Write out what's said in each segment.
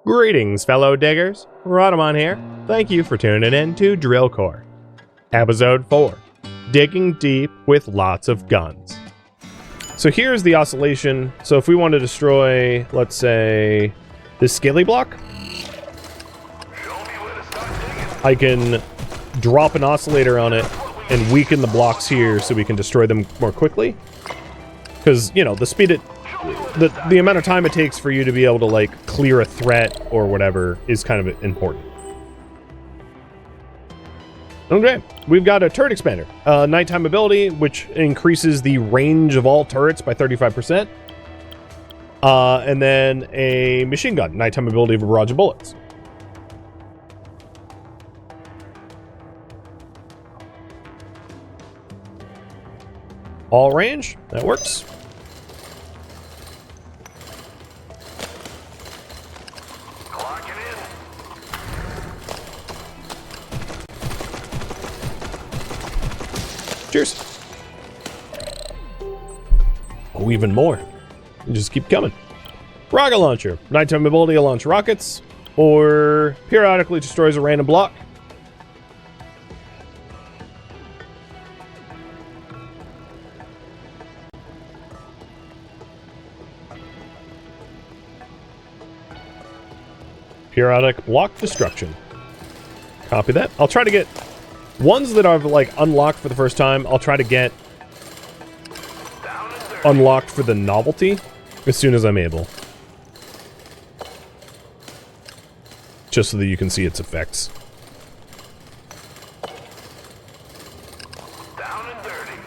Greetings, fellow diggers. Rodamon here. Thank you for tuning in to Drill Core. Episode 4. Digging Deep with Lots of Guns. So here's the oscillation. So if we want to destroy, let's say, this scaly block, I can drop an oscillator on it and weaken the blocks here so we can destroy them more quickly. Because, you know, the speed it... The amount of time it takes for you to be able to, like, clear a threat or whatever is kind of important. Okay, we've got a turret expander. Nighttime ability, which increases the range of all turrets by 35%. And then a machine gun. Nighttime ability of a barrage of bullets. All range, that works. Cheers. Oh, even more. Just keep coming. Rocket launcher. Nighttime ability to launch rockets, or periodically destroys a random block. Periodic block destruction. Copy that. I'll try to get ones that I've, like, unlocked for the first time. I'll try to get unlocked for the novelty as soon as I'm able. Just so that you can see its effects. Down and dirty.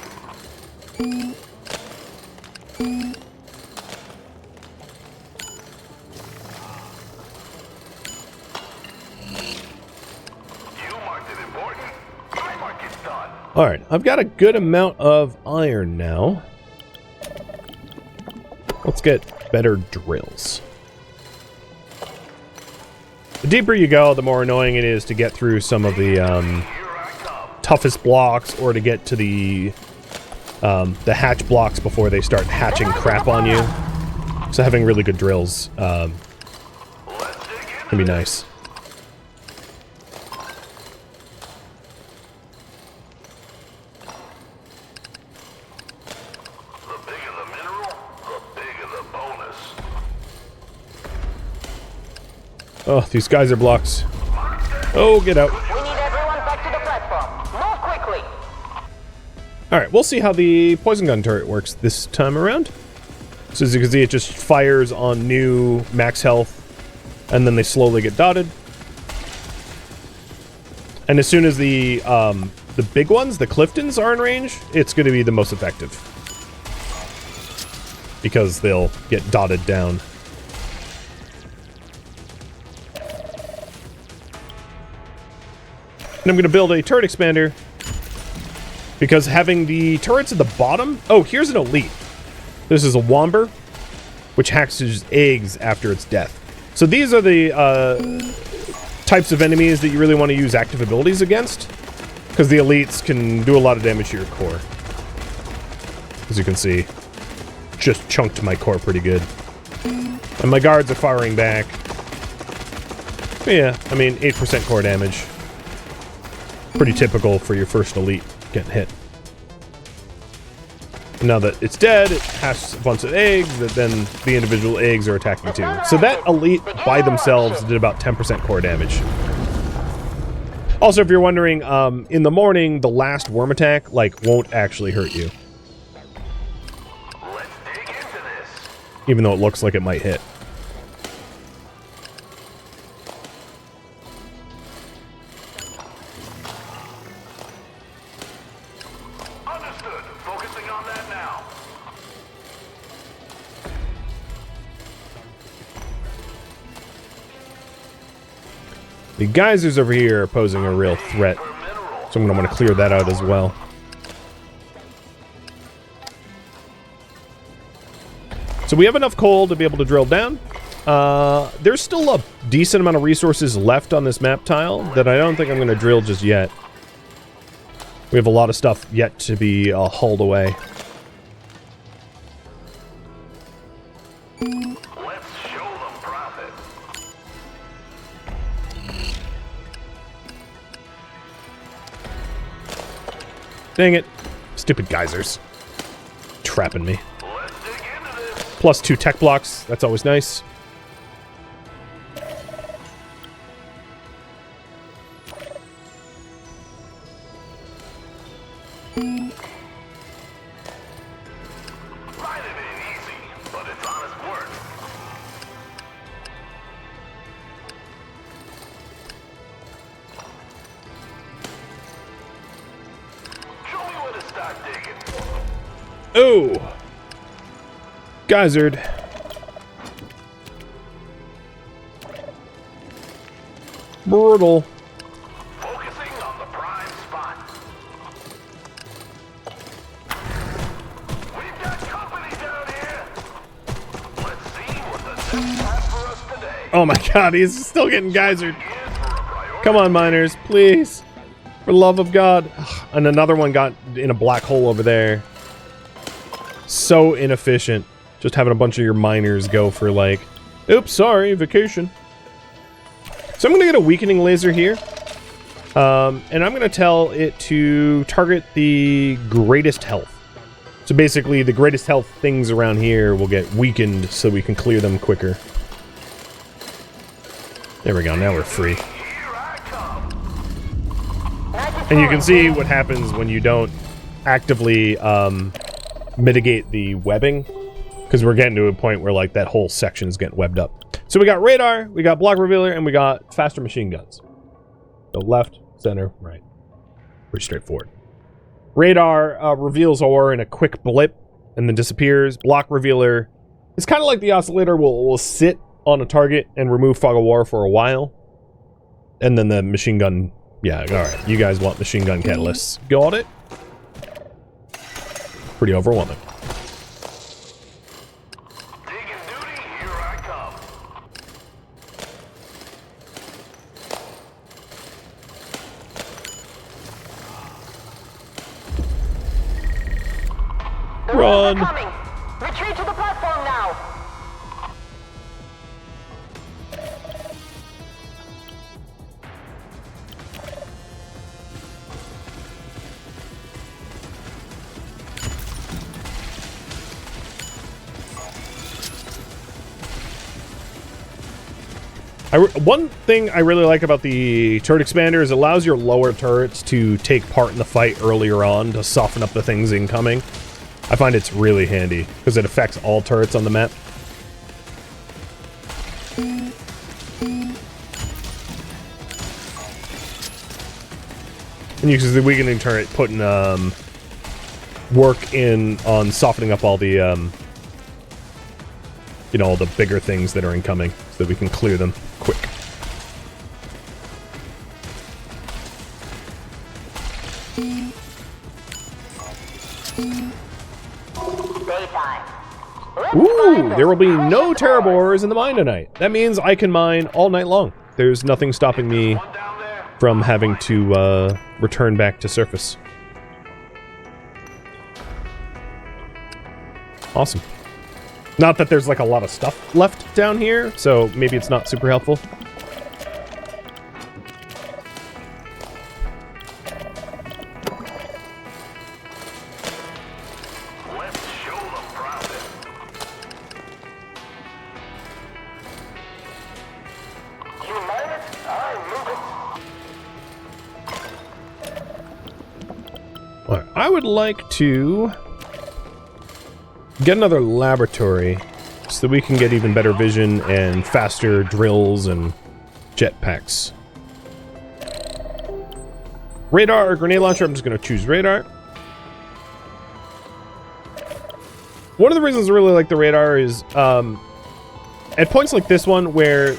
Alright, I've got a good amount of iron now. Let's get better drills. The deeper you go, the more annoying it is to get through some of the toughest blocks, or to get to the hatch blocks before they start hatching crap on you. So having really good drills can be nice. Oh, these geyser blocks. Oh, get out. We need everyone back to the platform. Move quickly. Alright, we'll see how the poison gun turret works this time around. So as you can see, it just fires on new max health, and then they slowly get dotted. And as soon as the big ones, the Cliftons, are in range, it's going to be the most effective. Because they'll get dotted down. And I'm going to build a turret expander, because having the turrets at the bottom... Oh, here's an elite. This is a Womber, which hatches eggs after its death. So these are the types of enemies that you really want to use active abilities against, because the elites can do a lot of damage to your core. As you can see, just chunked my core pretty good. And my guards are firing back. Yeah, I mean, 8% core damage. Pretty typical for your first elite getting hit. And now that it's dead, it hatches a bunch of eggs that then the individual eggs are attacking too. So that elite by themselves did about 10% core damage. Also, if you're wondering, in the morning, the last worm attack, like, won't actually hurt you. Let's dig into this. Even though it looks like it might hit. Understood. Focusing on that now. The geysers over here are posing a real threat, so I'm going to want to clear that out as well. So we have enough coal to be able to drill down. There's still a decent amount of resources left on this map tile that I don't think I'm going to drill just yet. We have a lot of stuff yet to be hauled away. Let's show them profit. Dang it. Stupid geysers. Trapping me. Let's dig into this. Plus 2 tech blocks. That's always nice. Might have been easy, but it's honest work. Show me where to start digging. Oh! Geysered. Brutal. Focusing on the prime spot. We've got company down here. Let's see what the next has for us today. Oh my god, he's still getting geysered. Here's for a priority. Come on, miners, please. For the love of God. Ugh, and another one got in a black hole over there. So inefficient. Just having a bunch of your miners go for like, oops, sorry, vacation. So I'm going to get a weakening laser here. And I'm going to tell it to target the greatest health. So basically, the greatest health things around here will get weakened so we can clear them quicker. There we go, now we're free. Here I come. And you can see what happens when you don't actively mitigate the webbing, because we're getting to a point where like that whole section is getting webbed up. So we got radar, we got block revealer, and we got faster machine guns. So left, center, right. Pretty straightforward. Radar reveals ore in a quick blip and then disappears. Block revealer, it's kind of like the oscillator will sit on a target and remove fog of war for a while. And then the machine gun, yeah, alright. You guys want machine gun catalysts. Got it? Pretty overwhelming. Digging duty, here I come. The Run. Rebels are coming. Retreat to the platform now. One thing I really like about the turret expander is it allows your lower turrets to take part in the fight earlier on to soften up the things incoming. I find it's really handy because it affects all turrets on the map. And you can use the weakening turret putting work in on softening up all the you know, all the bigger things that are incoming so that we can clear them quick. Daytime. Let's Ooh, find there will be those no precious terror ores. borers in the mine tonight. That means I can mine all night long. There's nothing stopping me One down there. from having to return back to surface. Awesome. Not that there's like a lot of stuff left down here, so maybe it's not super helpful. Let's show them prowess. You miners, I'm moving. Alright, I would like to get another laboratory so that we can get even better vision and faster drills and jetpacks. Radar or grenade launcher, I'm just going to choose radar. One of the reasons I really like the radar is at points like this one where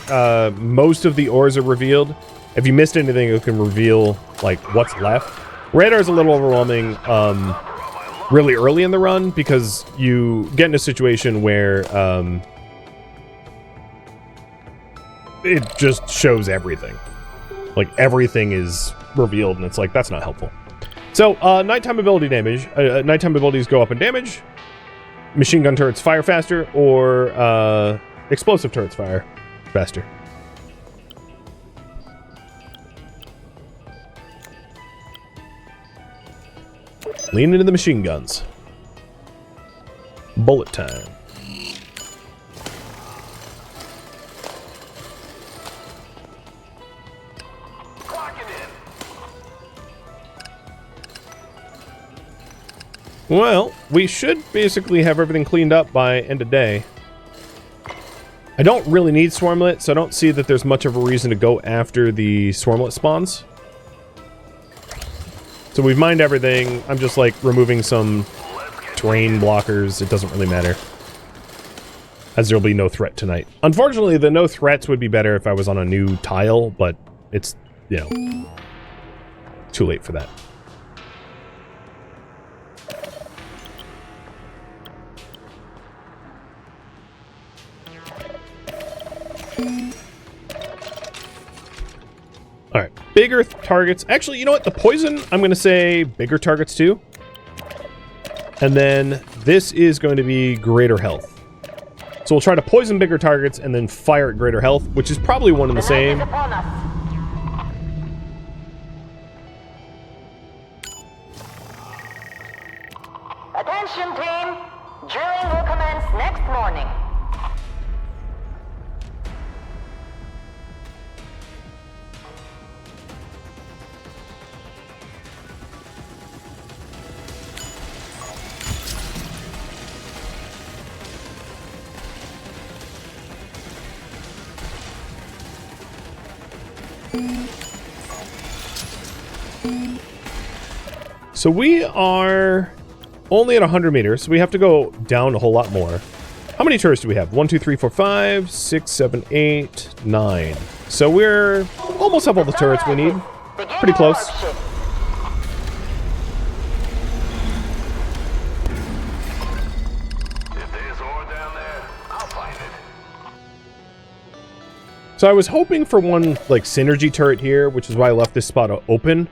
most of the ores are revealed, if you missed anything, it can reveal like what's left. Radar is a little overwhelming really early in the run because you get in a situation where it just shows everything. Like everything is revealed and it's like, that's not helpful. So nighttime ability damage. Nighttime abilities go up in damage. Machine gun turrets fire faster, or explosive turrets fire faster. Lean into the machine guns. Bullet time. Clocking in. Well, we should basically have everything cleaned up by end of day. I don't really need Swarmlet, so I don't see that there's much of a reason to go after the Swarmlet spawns. So we've mined everything. I'm just like removing some terrain blockers. It doesn't really matter, as there'll be no threat tonight. Unfortunately, the no threats would be better if I was on a new tile, but it's, you know, too late for that. All right, bigger targets. Actually, you know what? The poison, I'm going to say bigger targets too. And then this is going to be greater health. So we'll try to poison bigger targets and then fire at greater health, which is probably one and the same. Attention team, drilling will commence next morning. So we are only at 100 meters, so we have to go down a whole lot more. How many turrets do we have? 1, 2, 3, 4, 5, 6, 7, 8, 9. So we're almost have all the turrets we need. Pretty close. If there's ore down there, I'll find it. So I was hoping for one like synergy turret here, which is why I left this spot open.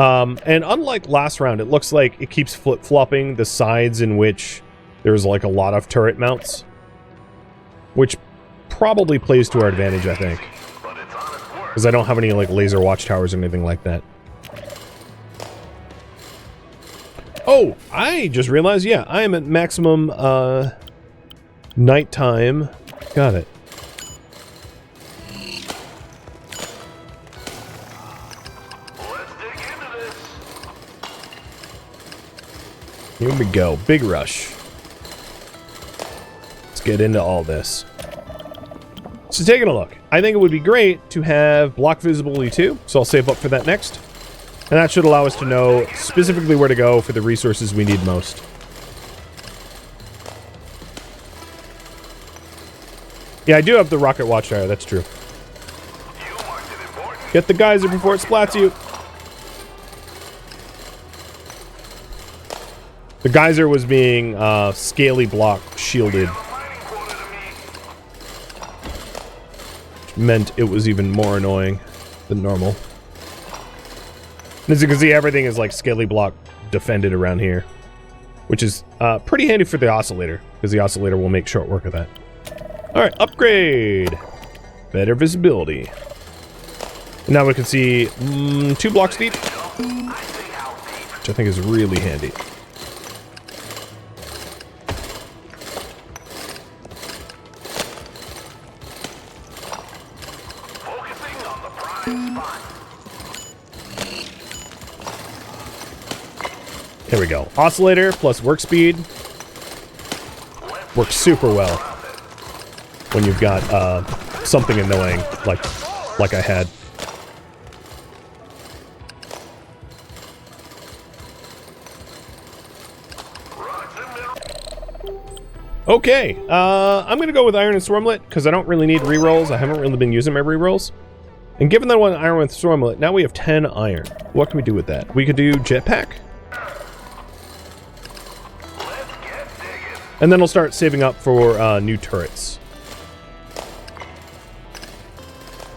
And unlike last round, it looks like it keeps flip-flopping the sides in which there's like a lot of turret mounts, which probably plays to our advantage, I think, But it's honest work. because I don't have any like laser watchtowers or anything like that. Oh, I just realized, yeah, I am at maximum nighttime. Got it. Let's dig into this. Here we go. Big rush. Let's get into all this. So taking a look. I think it would be great to have block visibility too, so I'll save up for that next. And that should allow us to know specifically where to go for the resources we need most. Yeah, I do have the rocket watchtower, that's true. You marked it important. Get the geyser before it splats you. The geyser was being scaly block shielded, Mining quota to me. which meant it was even more annoying than normal. And as you can see, everything is like scaly block defended around here, which is pretty handy for the oscillator, because the oscillator will make short work of that. All right, upgrade. Better visibility. And now we can see 2 blocks deep, which I think is really handy. Focusing on the prime spot. There we go. Oscillator plus work speed works super well when you've got something annoying like I had. Okay, I'm gonna go with Iron and Stormlet because I don't really need rerolls. I haven't really been using my rerolls. And given that I want Iron with Stormlet, now we have 10 Iron. What can we do with that? We could do Jetpack. And then we'll start saving up for new turrets.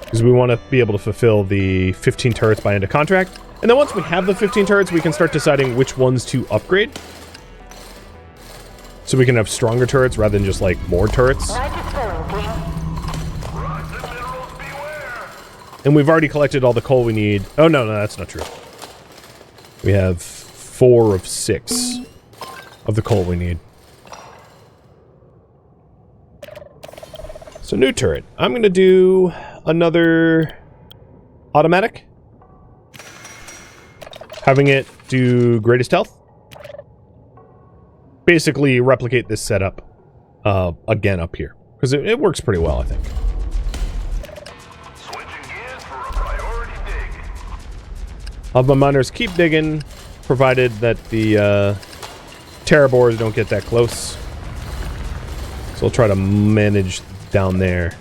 Because we want to be able to fulfill the 15 turrets by end of contract. And then once we have the 15 turrets, we can start deciding which ones to upgrade. So we can have stronger turrets rather than just like more turrets. Night is filling, team. Rocks and minerals beware. And we've already collected all the coal we need. Oh, no, that's not true. We have 4 of 6 of the coal we need. So new turret. I'm going to do another automatic. Having it do greatest health. Basically replicate this setup again up here. Because it works pretty well, I think. Switching gears for a priority dig. I'll have my miners keep digging, provided that the terrabores don't get that close. So I'll try to manage down there.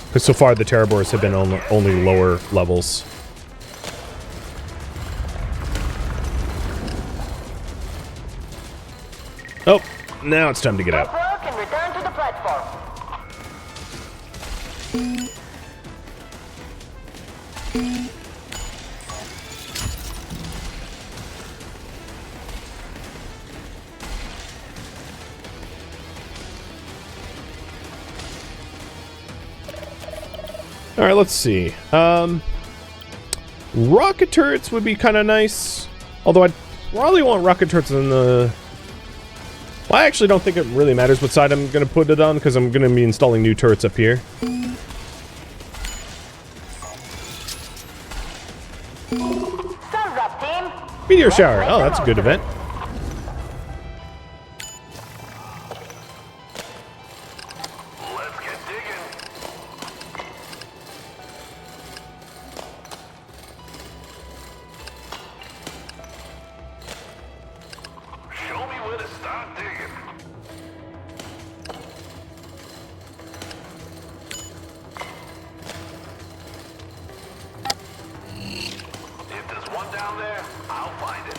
Because so far the terrabores have been only lower levels. Oh, now it's time to get out. Work and return to the platform. Alright, let's see. Rocket turrets would be kind of nice. Although I'd probably want rocket turrets in the... Well, I actually don't think it really matters what side I'm going to put it on, because I'm going to be installing new turrets up here. Sun's up, team. Meteor shower. Oh, that's a good event. Let's get digging. Show me where to start digging. If there's one down there, I'll find it.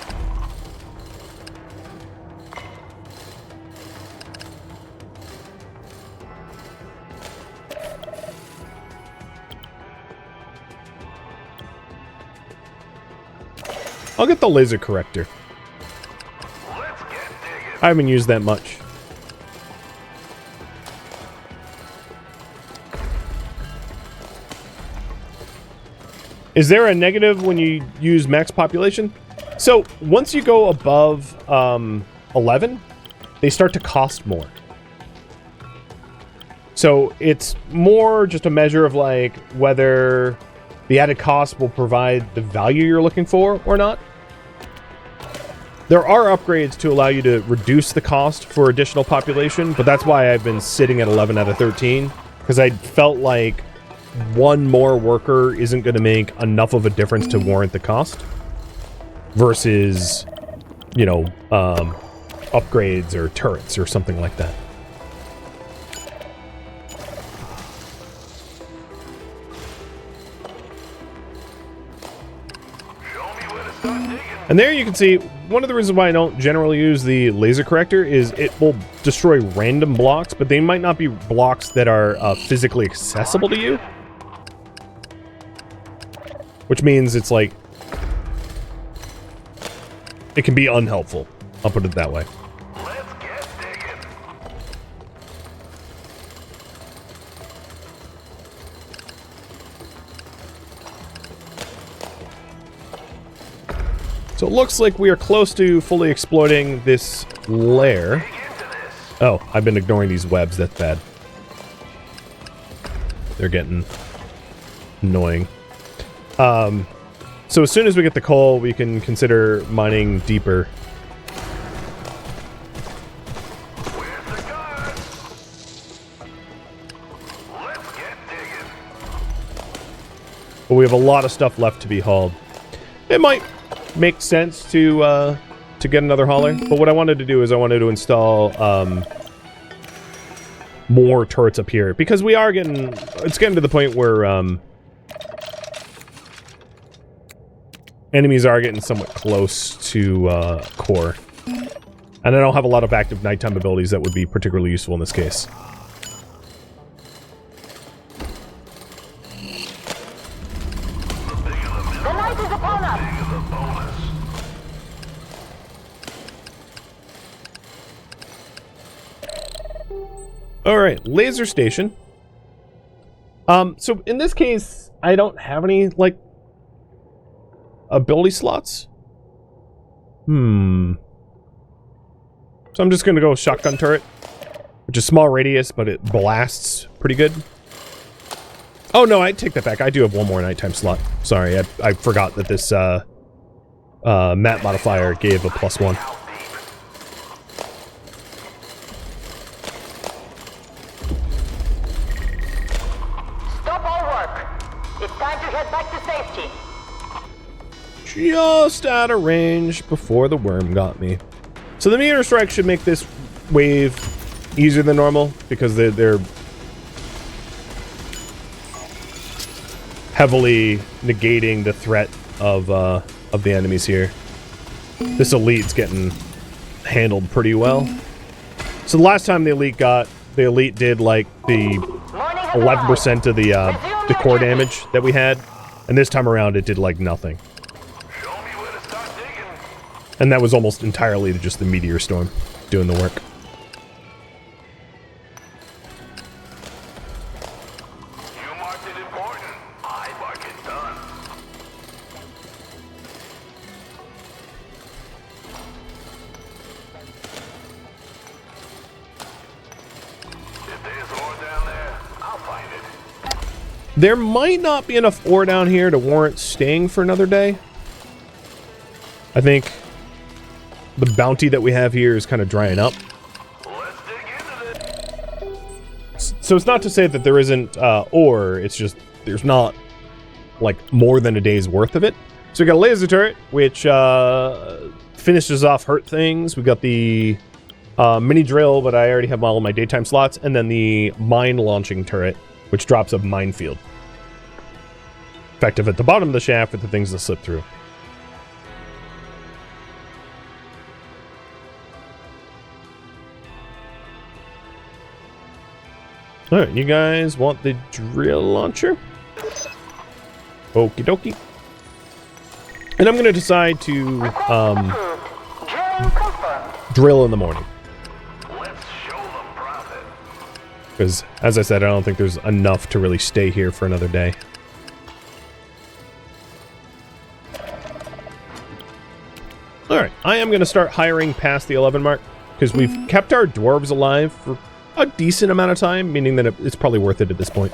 I'll get the laser corrector. Let's get digging. I haven't used that much. Is there a negative when you use max population? So, once you go above 11, they start to cost more. So, it's more just a measure of, like, whether the added cost will provide the value you're looking for or not. There are upgrades to allow you to reduce the cost for additional population, but that's why I've been sitting at 11 out of 13, because I felt like one more worker isn't going to make enough of a difference to warrant the cost versus, you know, upgrades or turrets or something like that. Show me where to start digging. And there you can see, one of the reasons why I don't generally use the laser corrector is it will destroy random blocks, but they might not be blocks that are physically accessible to you. Which means it's like, it can be unhelpful. I'll put it that way. Let's get digging. So it looks like we are close to fully exploiting this lair. Dig into this. Oh, I've been ignoring these webs. That's bad. They're getting annoying. So as soon as we get the coal, we can consider mining deeper. Where's the guard? Let's get digging. But we have a lot of stuff left to be hauled. It might make sense to get another hauler, but what I wanted to do is I wanted to install more turrets up here, because we are getting, it's getting to the point where enemies are getting somewhat close to core. And I don't have a lot of active nighttime abilities that would be particularly useful in this case. The night is upon us. Dig is a bonus. Alright, laser station. So in this case, I don't have any, like, ability slots. So I'm just gonna go with shotgun turret, which is small radius, but it blasts pretty good. Oh no, I take that back. I do have one more nighttime slot. Sorry, I forgot that this map modifier gave a +1. Stop all work. It's time to head back to safety. Just out of range before the worm got me. So the meteor strike should make this wave easier than normal because they're heavily negating the threat of the enemies here. This elite's getting handled pretty well. So the last time the elite did like the 11% of the core damage that we had, and this time around it did like nothing. Show me where to start digging. And that was almost entirely just the meteor storm doing the work. You marked it important. I mark it done. If there's ore down there, I'll find it. There might not be enough ore down here to warrant staying for another day. I think the bounty that we have here is kind of drying up. Let's dig into this. So it's not to say that there isn't ore, it's just there's not like more than a day's worth of it. So we got a laser turret, which finishes off hurt things. We got the mini drill, but I already have all of my daytime slots, and then the mine launching turret, which drops a minefield. Effective at the bottom of the shaft for the things that slip through. Alright, you guys want the drill launcher? Okie dokie. And I'm going to decide to Drilling confirmed. drill in the morning. Let's show them profit. Because, as I said, I don't think there's enough to really stay here for another day. Alright, I am going to start hiring past the 11 mark, because we've kept our dwarves alive for a decent amount of time, meaning that it's probably worth it at this point.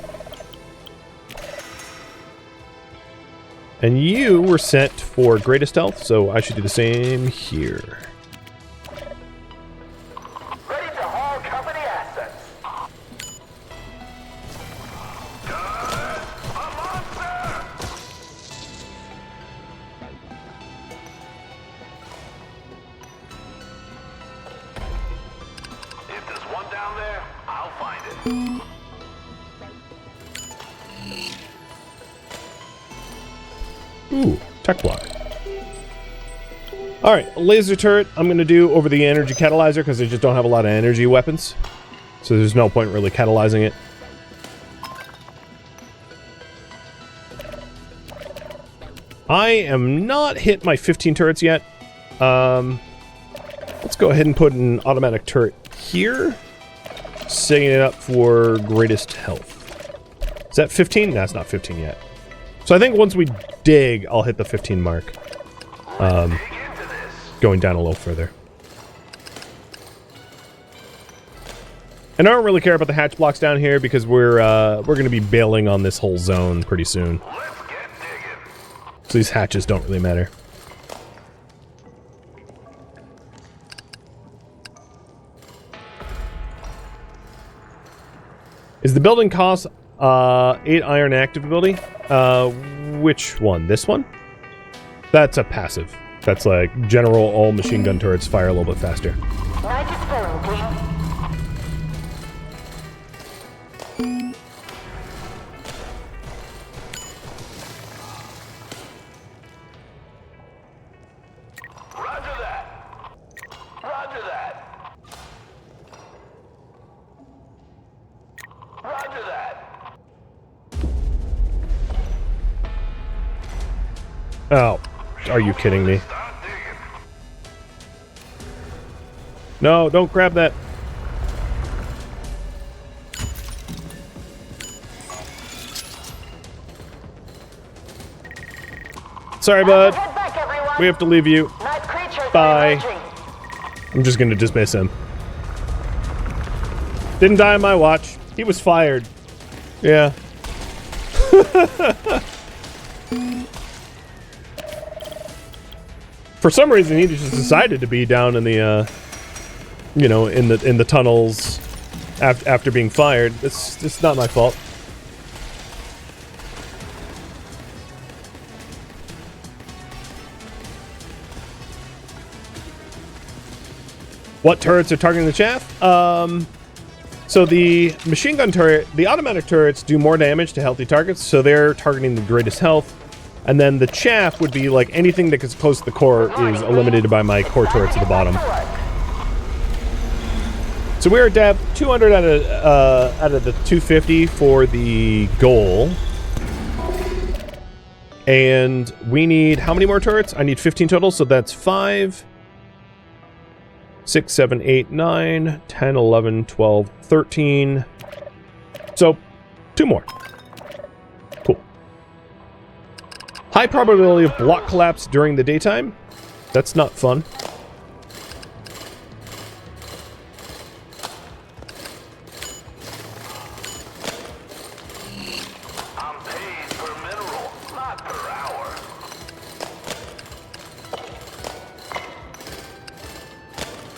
And you were set for greatest health, so I should do the same here. Ready to haul company assets. A monster! If there's one down there, I'll find it. Ooh, tech block. Alright, laser turret I'm going to do over the energy catalyzer because I just don't have a lot of energy weapons. So there's no point really catalyzing it. I am not hit my 15 turrets yet. Let's go ahead and put an automatic turret here. Setting it up for greatest health. Is that 15? No, it's not 15 yet. So I think once we dig, I'll hit the 15 mark. Going down a little further. And I don't really care about the hatch blocks down here because we're going to be bailing on this whole zone pretty soon. Let's get digging. So these hatches don't really matter. Is the building cost 8 iron active ability? Which one? This one? That's a passive. That's like general all machine gun turrets fire a little bit faster. Night is falling, team. Roger that. Roger that. Roger that. Oh, are you kidding me? Start digging. No, don't grab that. Sorry, Time to bud. head back, everyone. We have to leave you. Nice creatures are Bye. emerging. I'm just gonna dismiss him. Didn't die on my watch. He was fired. Yeah. For some reason, he just decided to be down in the, you know, in the tunnels after being fired. It's not my fault. What turrets are targeting the chaff? So the machine gun turret, the automatic turrets do more damage to healthy targets, so they're targeting the greatest health. And then the chaff would be like anything that gets close to the core is eliminated by my core turrets at the bottom. So we're at 200 out of the 250 for the goal. And we need how many more turrets? I need 15 total, so that's 5, 6, 7, 8, 9, 10, 11, 12, 13. So 2 more. Cool. High probability of block collapse during the daytime. That's not fun. I'm paid per mineral, not per hour.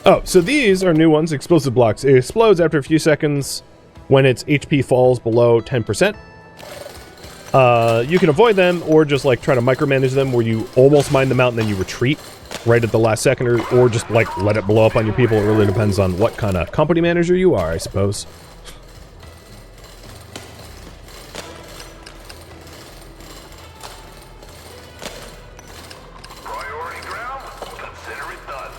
Oh, so these are new ones, explosive blocks. It explodes after a few seconds when its HP falls below 10%. You can avoid them or just like try to micromanage them where you almost mine them out and then you retreat right at the last second, or just like let it blow up on your people. It really depends on what kind of company manager you are, I suppose. Priority ground, consider it done.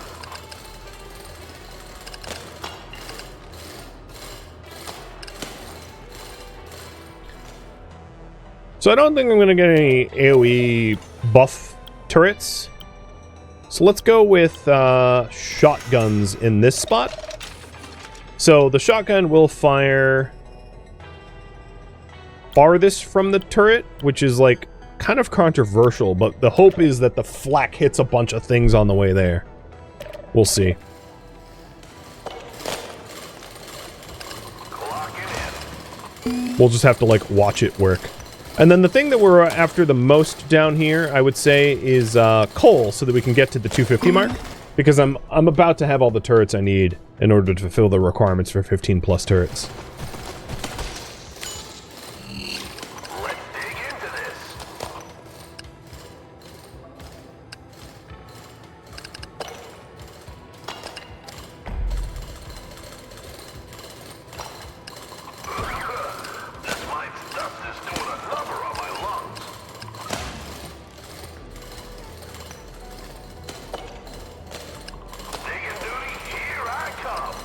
So I don't think I'm going to get any AoE buff turrets. So let's go with shotguns in this spot. So the shotgun will fire farthest from the turret, which is like kind of controversial, but the hope is that the flak hits a bunch of things on the way there. We'll see. Clocking in. We'll just have to like watch it work. And then the thing that we're after the most down here, I would say, is coal, so that we can get to the 250 mark. Because I'm about to have all the turrets I need in order to fulfill the requirements for 15 plus turrets. Let's dig into this. This mine stuff is doing a number on my lungs. Digging duty, here I come.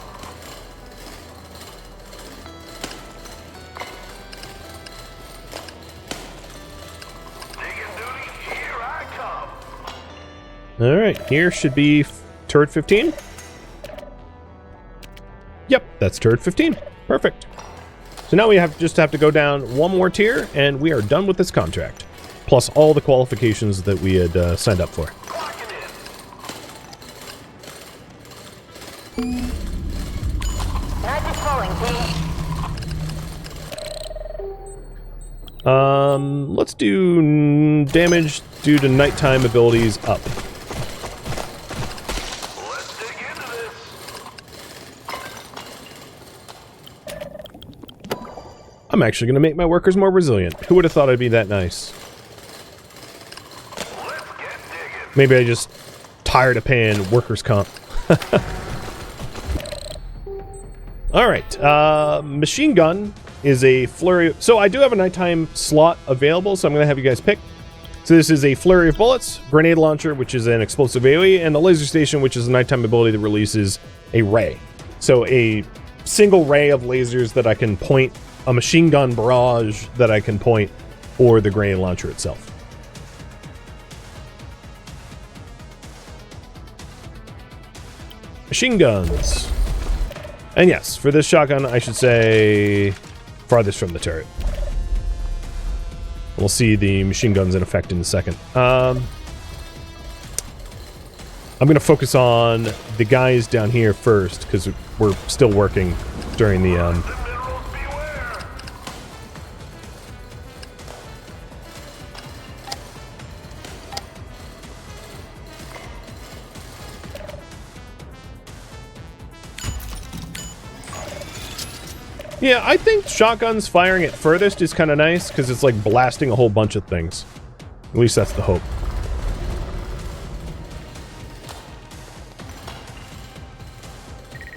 Digging duty, here I come. Alright, here should be turret 15. Yep, that's turret 15. Perfect. So now we just have to go down one more tier, and we are done with this contract. Plus all the qualifications that we had signed up for. Clocking in. Night is falling, team. Let's do damage due to nighttime abilities up. Let's dig into this. I'm actually going to make my workers more resilient. Who would have thought I'd be that nice? Let's get digging. Maybe I just tired of paying workers' comp. Alright, machine gun is a flurry. So I do have a nighttime slot available, so I'm going to have you guys pick. So this is a flurry of bullets, grenade launcher, which is an explosive AoE, and the laser station, which is a nighttime ability that releases a ray. So a single ray of lasers that I can point, a machine gun barrage that I can point, or the grenade launcher itself. Machine guns. And yes, for this shotgun, I should say farthest from the turret. We'll see the machine guns in effect in a second. I'm going to focus on the guys down here first, because we're still working during the... Minerals beware. Yeah, I think shotguns firing at furthest is kind of nice, because it's like blasting a whole bunch of things. At least that's the hope.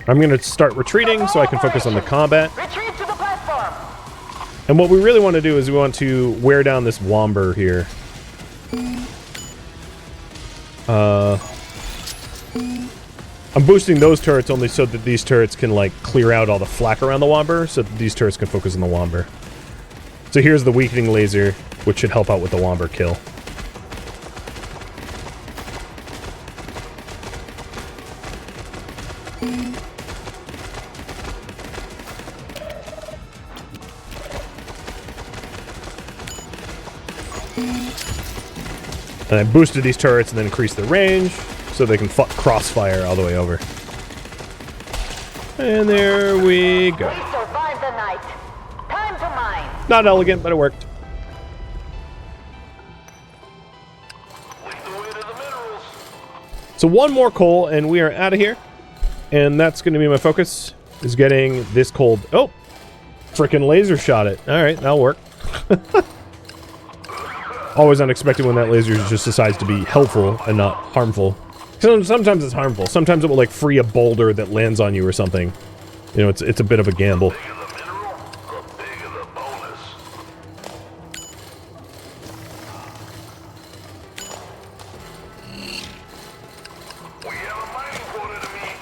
I'm going to start retreating so I can focus on the combat. Retreat to the platform. And what we really want to do is we want to wear down this Womber here. I'm boosting those turrets only so that these turrets can, like, clear out all the flak around the Womber, so that these turrets can focus on the Womber. So here's the weakening laser, which should help out with the Womber kill. And I boosted these turrets and then increased the range so they can crossfire all the way over. And there we go. We survived the night. Time to mine. Not elegant, but it worked. Lead the way to the minerals. So one more coal and we are out of here. And that's going to be my focus, is getting this coal. Oh, freaking laser shot it. All right, that'll work. Always unexpected when that laser just decides to be helpful and not harmful. Sometimes it's harmful. Sometimes it will, like, free a boulder that lands on you or something. You know, it's a bit of a gamble. The bigger the mineral, the bigger the bonus. We have a mining quota to meet.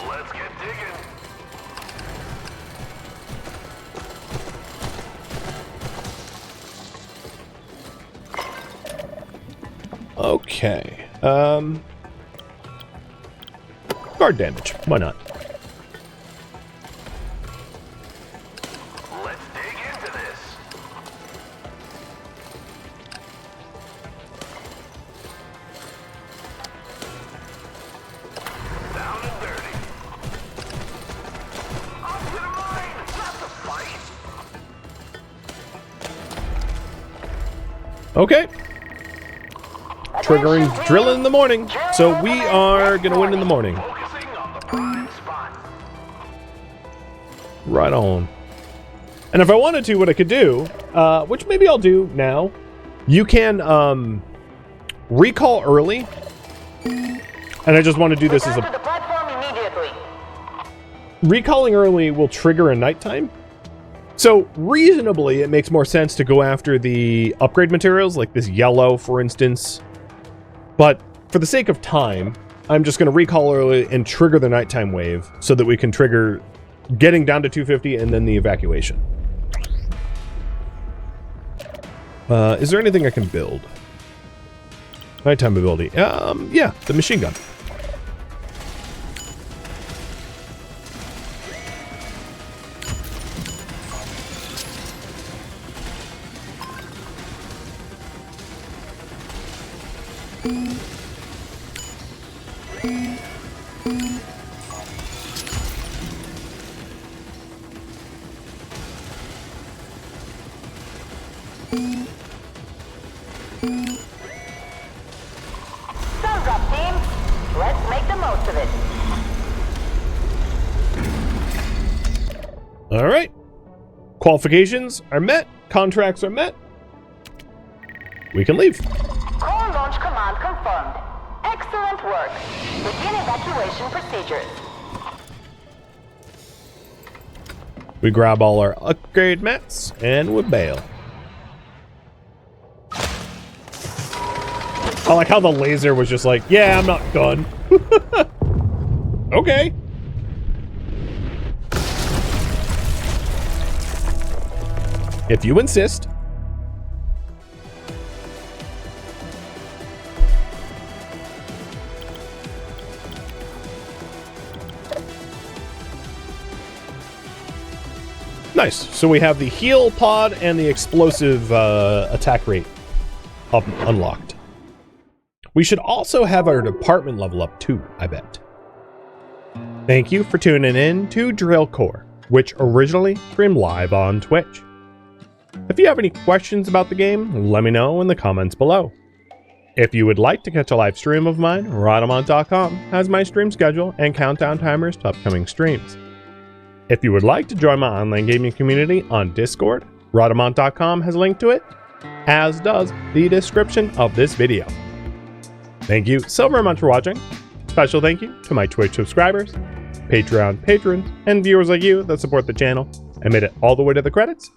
Let's get digging. Okay. Guard damage. Why not? Let's dig into this. Down and dirty. Up to the mine, not the fight. Okay. Triggering drill in the morning. So we are going to win in the morning. Focusing on the prime spot. Right on. And if I wanted to, what I could do, which maybe I'll do now, you can recall early. And I just want to do this as Return to a... the platform immediately. Recalling early will trigger a nighttime. So reasonably, it makes more sense to go after the upgrade materials, like this yellow, for instance. But for the sake of time, I'm just going to recall early and trigger the nighttime wave so that we can trigger getting down to 250 and then the evacuation. Is there anything I can build? Nighttime ability. Yeah, the machine gun. Thumbs up, team. Let's make the most of it. All right. Qualifications are met. Contracts are met. We can leave. Core launch command confirmed. Excellent work. Begin evacuation procedures. We grab all our upgrade mats and we bail. I like how the laser was just like, yeah, I'm not done. Okay. If you insist. Nice. So we have the heal pod and the explosive attack rate unlocked. We should also have our department level up too, I bet. Thank you for tuning in to Drill Core, which originally streamed live on Twitch. If you have any questions about the game, let me know in the comments below. If you would like to catch a live stream of mine, Rodamont.com has my stream schedule and countdown timers to upcoming streams. If you would like to join my online gaming community on Discord, Rodamont.com has a link to it, as does the description of this video. Thank you so very much for watching. Special thank you to my Twitch subscribers, Patreon patrons, and viewers like you that support the channel and made it all the way to the credits.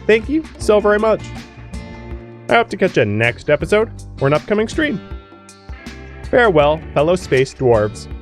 Thank you so very much. I hope to catch you next episode or an upcoming stream. Farewell, fellow space dwarves.